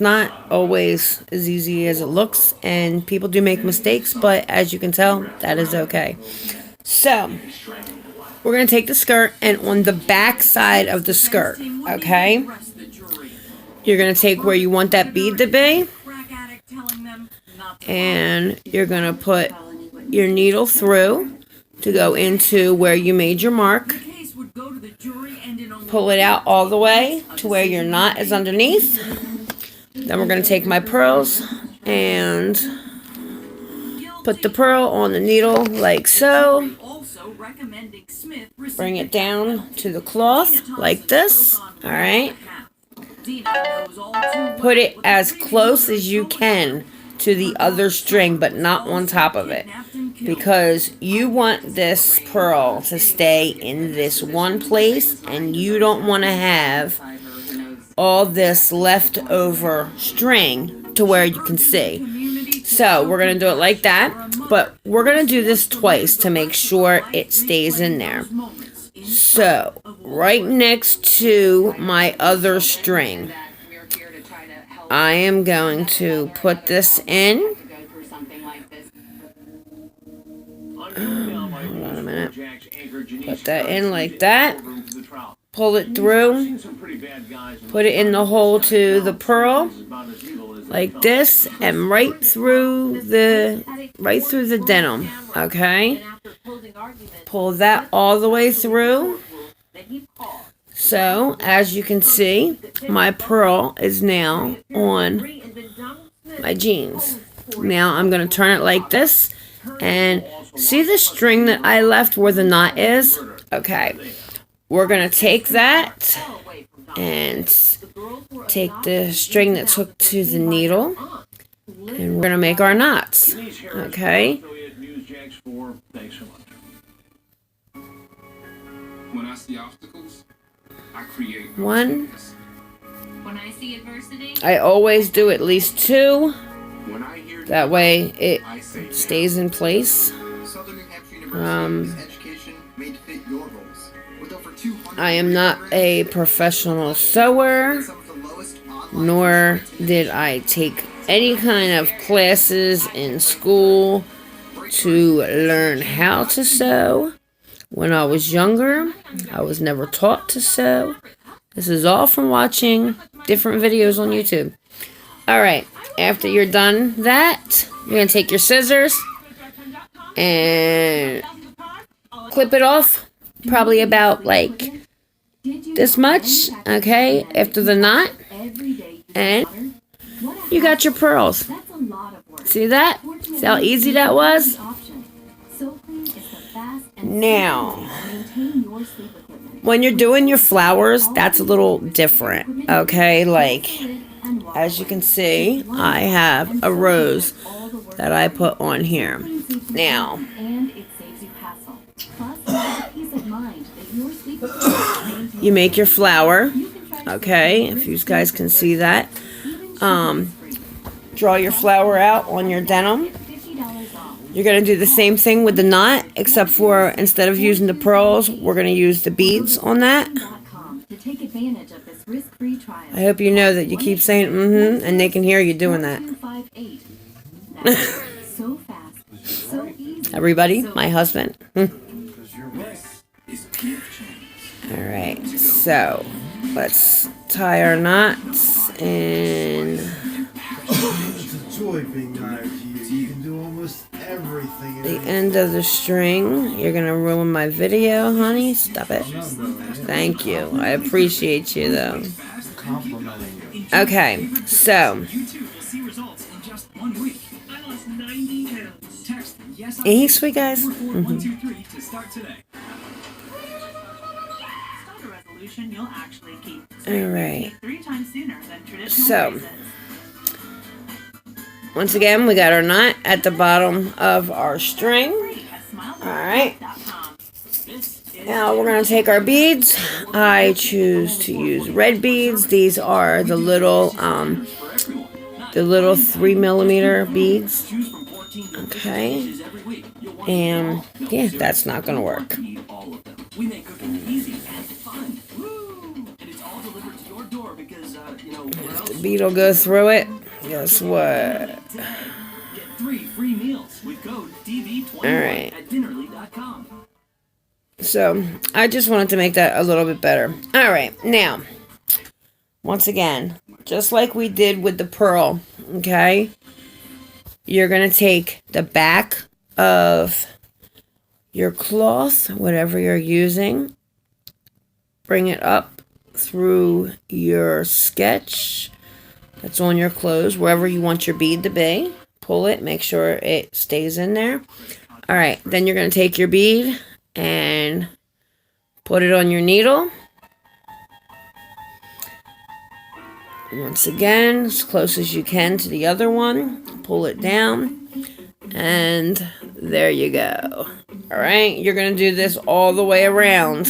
not always as easy as it looks, and people do make mistakes, but as you can tell, that is okay. So, we're going to take the skirt, and on the back side of the skirt, okay, you're going to take where you want that bead to be, and you're going to put your needle through to go into where you made your mark. Pull it out all the way to where your knot is underneath. Then we're going to take my pearls and put the pearl on the needle like so. Bring it down to the cloth like this. Alright. Put it as close as you can to the other string, but not on top of it, because you want this pearl to stay in this one place, and you don't want to have all this leftover string to where you can see. So we're going to do it like that, but we're going to do this twice to make sure it stays in there. So right next to my other string, I am going to put this in. Hold on a minute. Put that in like that. Pull it through. Put it in the hole to the pearl like this, and right through the denim. Okay? Pull that all the way through. So, as you can see, my pearl is now on my jeans. Now I'm going to turn it like this, and see the string that I left where the knot is? Okay, we're going to take that and take the string that took to the needle, and we're going to make our knots. Okay? When I see obstacles, I create one. When I see adversity, I always do at least two. That way it stays in place. I am not a professional sewer, nor did I take any kind of classes in school to learn how to sew. When I was younger, I was never taught to sew. This is all from watching different videos on YouTube. Alright, after you're done that, you're going to take your scissors and clip it off. Probably about like this much, okay, after the knot. And you got your pearls. See that? See how easy that was? Now, when you're doing your flowers, that's a little different, okay? Like, as you can see, I have a rose that I put on here. Now, you make your flower, okay? If you guys can see that. Draw your flower out on your denim. You're going to do the same thing with the knot, except for instead of using the pearls, we're going to use the beads on that. I hope you know that you keep saying mm-hmm, and they can hear you doing that. Everybody, my husband. Alright, so let's tie our knots and... It's a joy being married to you. You can do almost everything. The end of the string. You're gonna ruin my video, honey. Stop it. Thank you. I appreciate you, though. Okay, so. Ain't he sweet, guys? Mm-hmm. Alright. So. Once again, we got our knot at the bottom of our string. Alright. Now we're going to take our beads. I choose to use red beads. These are the little 3mm beads. Okay. And yeah, that's not going to work. bead will go through it. Guess what? Get 3 free meals with code DV21 Alright. at dinnerly.com. So, I just wanted to make that a little bit better. Alright, now, once again, just like we did with the pearl, okay? You're going to take the back of your cloth, whatever you're using, bring it up through your sketch that's on your clothes, wherever you want your bead to be. Pull it, make sure it stays in there. Alright, then you're going to take your bead and put it on your needle. Once again, as close as you can to the other one. Pull it down. And there you go. Alright, you're going to do this all the way around.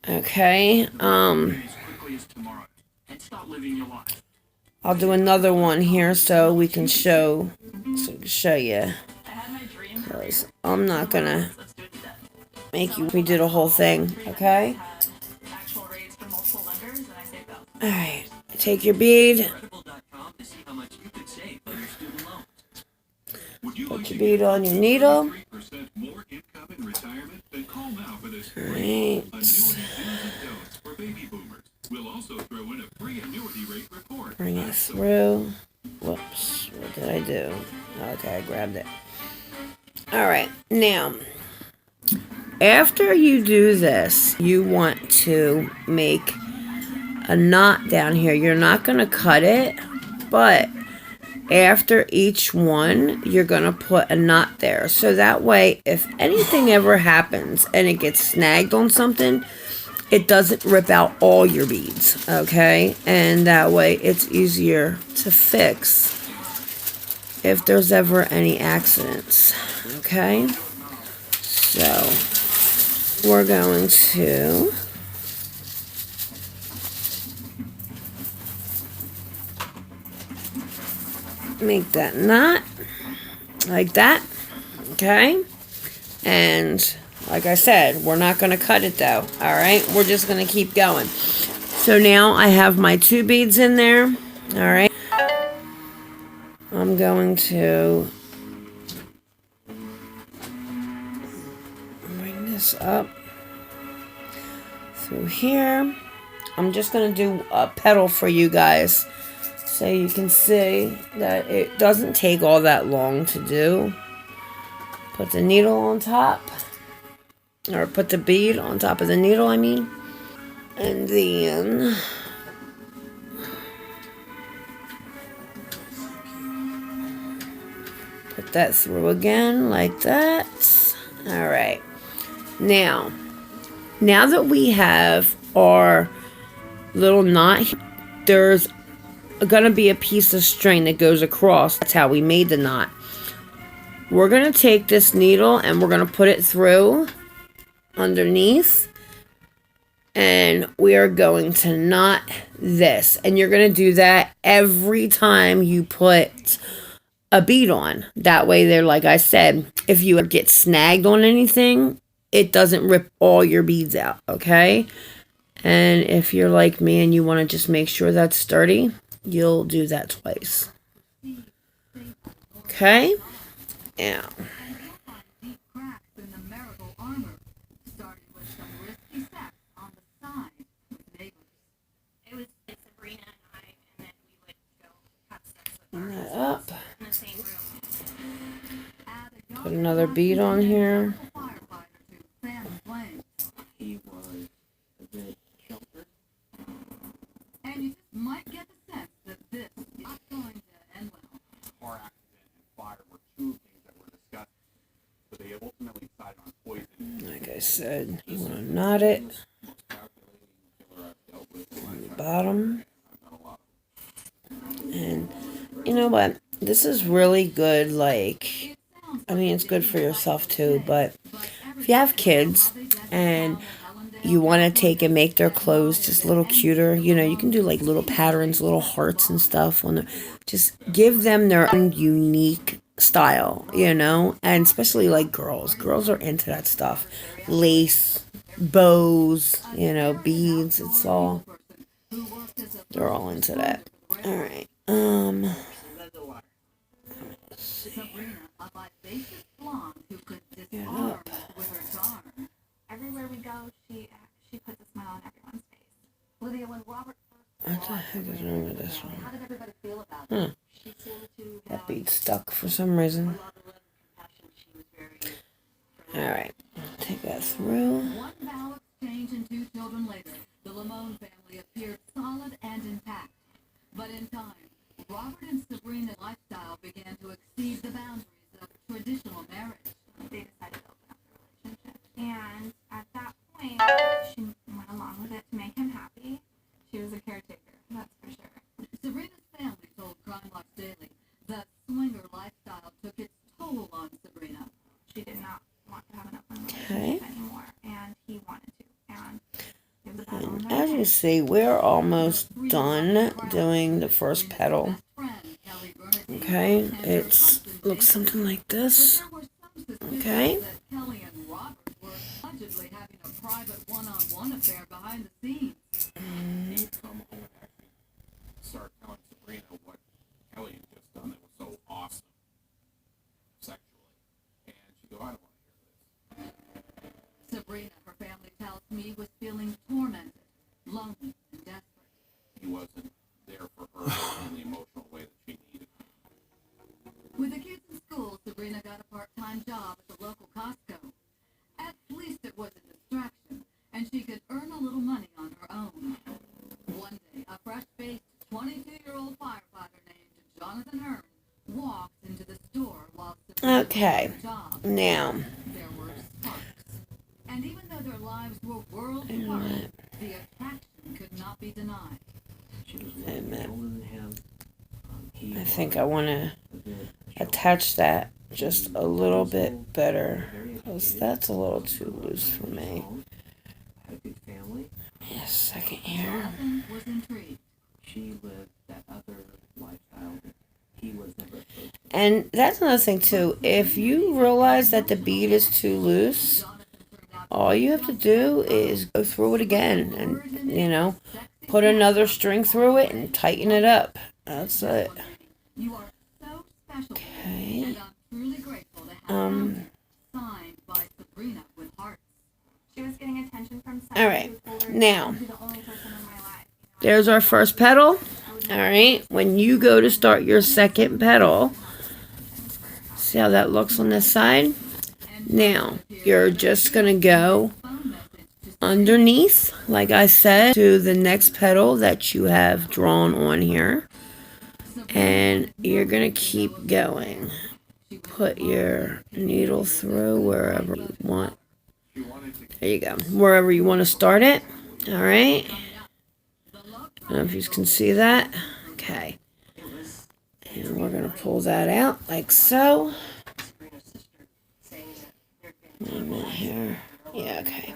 Okay, As quickly as tomorrow. And start living your life. I'll do another one here so we can show you. Because I'm not going to make you redo the whole thing, okay? Actual rates for multiple lenders, and I say go. Alright, take your bead. Credible.com to see how much you could save on your student loans. Would you Put like your to bead get on your needle. 3% more income in retirement? Then call now for this Right. free annuity do's and don'ts for baby boomers. We'll also throw in a free annuity rate report. Bring it through. Whoops, what did I do? Okay, I grabbed it. Alright, now, after you do this, you want to make a knot down here. You're not going to cut it, but after each one, you're going to put a knot there. So that way, if anything ever happens and it gets snagged on something, it doesn't rip out all your beads, okay? And that way, it's easier to fix if there's ever any accidents, okay? So, we're going to make that knot like that, okay? And like I said, we're not going to cut it though, alright? We're just going to keep going. So now I have my 2 beads in there, alright? I'm going to bring this up through here. I'm just going to do a petal for you guys so you can see that it doesn't take all that long to do. Put the needle on top, or put the bead on top of the needle, I mean. And then put that through again like that. Alright. Now that we have our little knot, there's gonna be a piece of string that goes across. That's how we made the knot. We're gonna take this needle and we're gonna put it through underneath, and we are going to knot this. And you're gonna do that every time you put a bead on. That way, there, like I said, if you get snagged on anything, it doesn't rip all your beads out, okay? And if you're like me and you want to just make sure that's sturdy, you'll do that twice. Okay? Now, Deep cracks in the marital armor, starting with some risky sex on the side with neighbors. It was like Sabrina and I, and then we would go have sex with bring her that up. in the same room. Add a Put another bead on here. firefighter to fan the flames. He was a bit sheltered. And you just might get the sense that this is not going to end well. Car accident and fire were two things that were discussed, but they ultimately decided on poison. Like I said, you want to knot it Most calculating killer I've dealt with in on the my bottom. I've done a lot. And you know what? This is really good, like, I mean, it's good for yourself too, but if you have kids and you want to take and make their clothes just a little cuter, you know, you can do like little patterns, little hearts and stuff on them. Just give them their own unique style, you know, and especially like girls. Girls are into that stuff. Lace, bows, you know, beads, it's all who worked as a They're all into that. All right. Sabrina, a vivacious blonde who could disarm with her charm. Everywhere we go, she puts a smile on everyone's face. Lydia, when Robert What the heck is wrong with this one? how did everybody feel about it? She seemed to That beat's stuck for some reason. love and compassion. She was very All right. Take that through. One vow exchange and 2 children later, the Lamone family appeared solid and intact. But in time, Robert and Sabrina's lifestyle began to exceed the boundaries of traditional marriage. they decided to open up the relationship. And at that point, she went along with it to make him happy. She was a caretaker, that's for sure. Sabrina's family told Crime Watch Daily that swinger lifestyle took its toll on Sabrina. She did not want to have an open Okay. relationship anymore, and he wanted to. And it was a battle. And as you see, we're almost done doing the first petal. Best friend, Kelly Bernadine, Okay, and her it's husband, looks David. something like But this. there were some suspicions Okay. that Kelly and Robert were allegedly having a private one-on-one affair behind the scenes. He'd come home and actually start telling Sabrina what Kelly had just done that was so awesome sexually. And she'd go, I don't want to hear this. Sabrina, her family tells me, was feeling tormented, lonely, and desperate. He wasn't there for her in the emotional way that she needed. With the kids in school, Sabrina got a part-time job at the local Costco. At least it was a distraction, and she could earn a little money on her own. One day, a fresh-faced 22-year-old firefighter named Jonathan Hearn walked into the store while Sabrina Okay. was at her job. Now, There were sparks. And even though their lives were worlds apart, the attraction could not be denied. She was Wait a minute. older than him. He I think I want to was a good attach that just a little bit better, because that's a little too loose for me. had a good family. Yes, second here. Jonathan was intrigued. She lived that other lifestyle that he was never exposed to. And that's another thing too. If you realize that the bead is too loose, Jonathan turned out all you have to do is go through it again and, put another string through it and tighten it up. That's it. You are so special, Okay. and I'm truly grateful to have Um, you signed by Sabrina with hearts. She was getting attention from All someone right. who told her Now, to be the only person in my life. there's our first petal. All right. When you go to start your second petal, see how that looks on this side? Now, you're just going to go Phone message to underneath, like I said, to the next petal that you have drawn on here. And you're going to keep going. Put your needle through wherever you want. She wanted to There you go. Wherever you want to start it. All right. I don't know if you can see that. Okay. And we're going to pull that out like so. Sabrina's sister saying that Wait a minute here. Yeah, okay.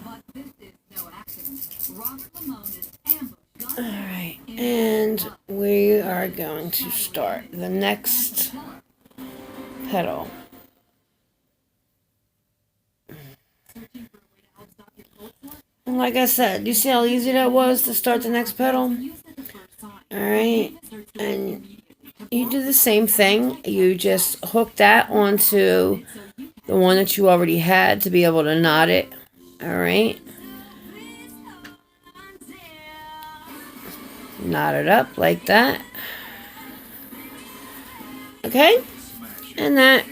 But this is no accident. Robert Lamone is ambushed. All right. And we are going to start the next petal. And like I said, you see how easy that was to start the next petal? Alright, and you do the same thing. You just hook that onto the one that you already had to be able to knot it. Alright. Knot it up like that. Okay? And that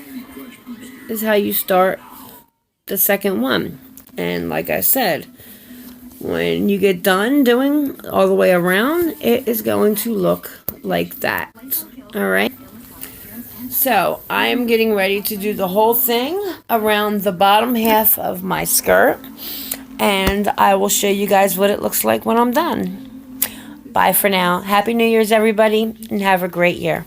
is how you start the second one. And like I said, when you get done doing all the way around, it is going to look like that. Alright? So, I am getting ready to do the whole thing around the bottom half of my skirt. And I will show you guys what it looks like when I'm done. Bye for now. Happy New Year's, everybody, and have a great year.